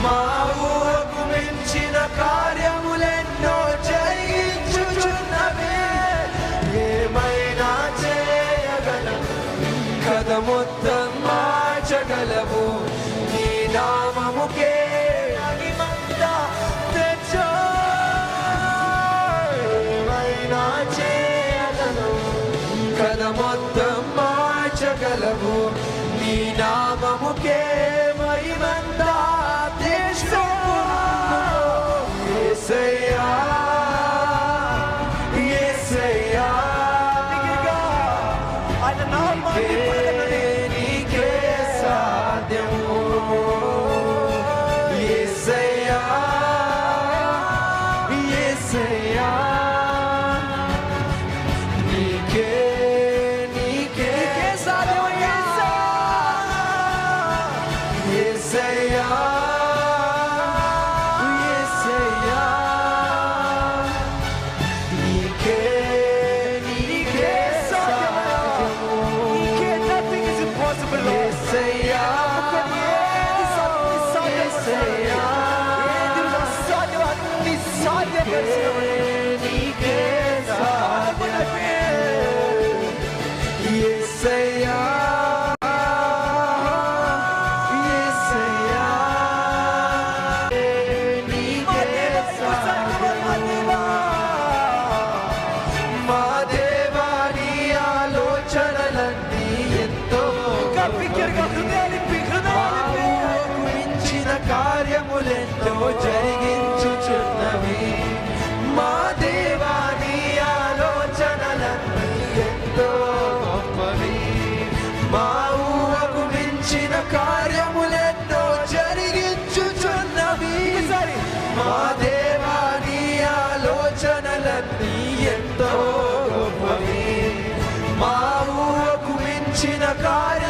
మా ఊహకు మించిన కార్యములెన్నో జరిగించుచున్నవే. ఏమైనా చేయగలవు, కథ మొత్తం మార్చగలవు. నీ నామముకే మహిమంతా తెచ్చో. ఏమైనా చేయగలవు, కథ మొత్తం మార్చగలవు. నీ నామముకే మహిమంతా తెచ్చో. యేసయ్యా యేసయ్యా ఆయన నామాన్ని నీకే సాధ్యము. యేసయ్యా యేసయ్యా నీకే నీకే సాధ్యము. యేసయ్యా యేసయ్యా నీకే నీకే సాధ్యము. Nothing is impossible, Lord. యేసయ్యా యేసయ్యా నీకే సాధ్యము. యేసయ్యా యేసయ్యా నీకే సాధ్యము. మా దేవా నీ ఆలోచనలన్నీ ఎంతో మించిన కార్యములెంతో జరిగించుచున్నవి. మా దేవా నీ ఆలోచనలన్నీ ఎంతో గొప్పవి. మా ఊహకు మించిన కార్యములెన్నో జరిగించుచున్నవి. మా దేవా నీ ఆలోచనలన్నీ ఎంతో గొప్పవి. మా ఊహకు మించిన కార్య